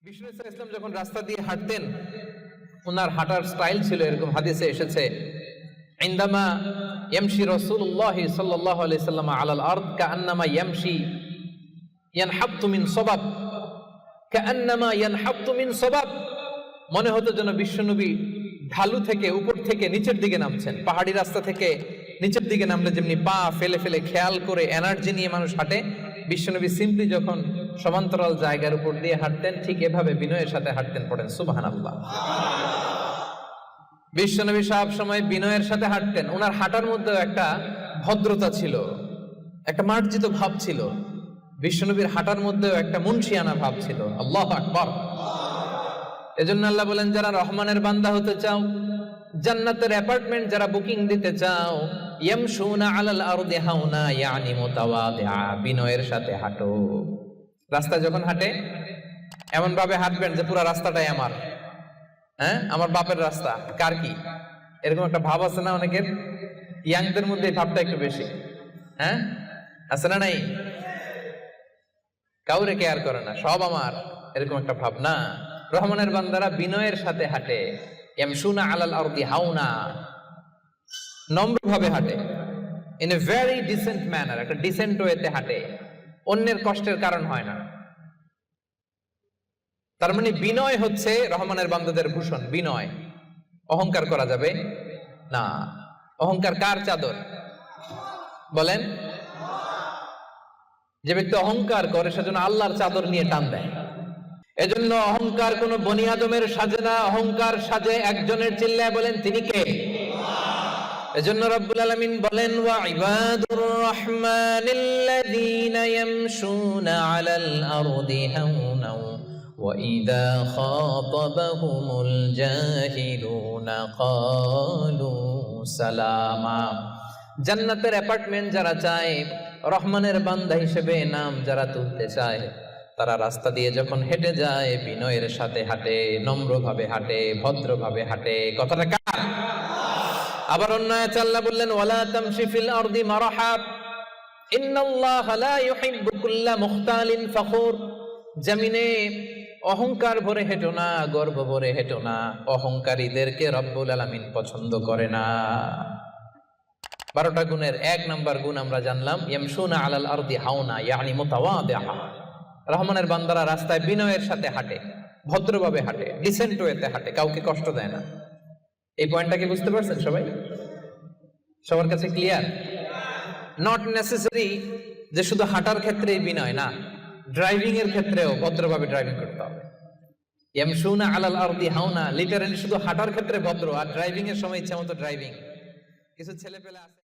বিষ্ণু ইসলাম যখন রাস্তা দিয়ে হাঁটতেন, ওনার হাঁটার স্টাইল ছিল এরকম, হাদিসে এসেছে, ইনদামা ইয়ামশি রাসূলুল্লাহ সাল্লাল্লাহু আলাইহি সাল্লাম আলাল আরদ কাআন্নামা ইয়ামশি ইয়ানহাবতু মিন সাবাব, কাআন্নামা ইয়ানহাবতু মিন সাবাব। মনে হতো যেন বিশ্বনবী ঢালু থেকে উপর থেকে নিচের দিকে নামছেন। পাহাড়ি রাস্তা থেকে নিচের দিকে নামলে যেমনি পা ফেলে ফেলে খেয়াল করে এনার্জি নিয়ে মানুষ হাঁটে, বিশ্বনবী সিম্পলি যখন সমান্তরাল জায়গার উপর দিয়ে হাঁটতেন, ঠিক এভাবে বিনয়ের সাথে হাঁটতেন। পড়েন সুবহানাল্লাহ। বিশ্বনবী সব সময় বিনয়ের সাথে হাঁটতেন। ওনার হাঁটার মধ্যে একটা ভদ্রতা ছিল, একটা মার্জিত ভাব ছিল। বিশ্বনবীর হাঁটার মধ্যেও একটা মুনশিয়ানা ভাব ছিল। আল্লাহু আকবার। এজন্য আল্লাহ বলেন, যারা রহমানের বান্দা হতে চাও, জান্নাতের অ্যাপার্টমেন্ট যারা বুকিং দিতে চাও, ইয়ামশুনা আলাল আরদি হাওনা ইয়ানি মুতাওয়াদিআ, বিনয়ের সাথে হাঁটো। রাস্তা যখন হাঁটে এমন ভাবে হাঁটবেন যে পুরো রাস্তাটাই আমার, আমার বাপের রাস্তা, কার কি, এরকম একটা ভাব আছে না অনেকের? ইয়াংদের মধ্যে এই ভাবটা একটু বেশি, আছে না? নাই, কাউরে কেয়ার করে না, সব আমার, এরকম একটা ভাব না। রহমানের বান্দারা বিনয়ের সাথে হাঁটে। ইয়ামশুনা আলাল আরদি হাওনা, নম্র ভাবে হাঁটে, in a very dissent manner, একটা ডিসেন্ট ওয়েতে হাঁটে, অন্যের কষ্টের কারণ হয় না। তার মানে বিনয় হচ্ছে রহমানের বান্দাদের ভূষণ। বিনয়, অহংকার করা যাবে না। অহংকার কার চাদর বলেন? যে ব্যক্তি অহংকার করে সেজন্য আল্লাহর চাদর নিয়ে টান দেয়। এজন্য অহংকার কোন বনি আদমের সাজে না, অহংকার সাজে একজনের। চিল্লায় বলেন তিনি কে? এজন্য রব্বুল আলামিন বলেন, ওয়া ইবাদুর রহমানিল্লাযীনা ইয়ামশুনা আলাল আরদি হাওনা ওয়া ইযা খাতাবাহুমুল জাহিলুনা ক্বালু সালামা। জান্নাতের অ্যাপার্টমেন্ট যারা চায়, রহমানের বান্দা হিসেবে নাম যারা তুলতে চায়, তারা রাস্তা দিয়ে যখন হেঁটে যায় বিনয়ের সাথে হাঁটে, নম্রভাবে হাঁটে, ভদ্রভাবে হাঁটে। কথাটা কার? আবার অন্য আয়াতে আল্লাহ বললেন, ওয়ালা তামশি ফিল আরদি মারহা ইন্নাল্লাহা লা ইউহিব্বু কুল্লা মুখতালিন ফখুর। জমিনে অহংকার ভরে হেঁটো না, গর্ব ভরে হেঁটো না, অহংকারীদেরকে রব্বুল আলামিন পছন্দ করে না। 12টা গুণের 1 নাম্বার গুণ আমরা জানলাম, ইয়ামশুনা আলাল আরদি হাওনা ইয়ানি মুতাওয়াদিআ। রহমানের বান্দারা রাস্তায় বিনয়ের সাথে হাঁটে, ভদ্রভাবে হাঁটে, ডিসেন্ট ওয়েতে হাঁটে, কাউকে কষ্ট দেয় না। এই পয়েন্টটাকে বুঝতে পারছেন সবাই? সবার কাছে ক্লিয়ার? নট নেসেসারি যে শুধু হাঁটার ক্ষেত্রেই বিনয়, না, ড্রাইভিং এর ক্ষেত্রেও ভদ্রভাবে ড্রাইভিং করতে হবে। ইয়ামশুনা আলাল আরদি হাওনা লিটারালি শুধু হাঁটার ক্ষেত্রে ভদ্র, আর ড্রাইভিং এর সময় ইচ্ছা মতো ড্রাইভিং। কিছু ছেলে পেলে আছে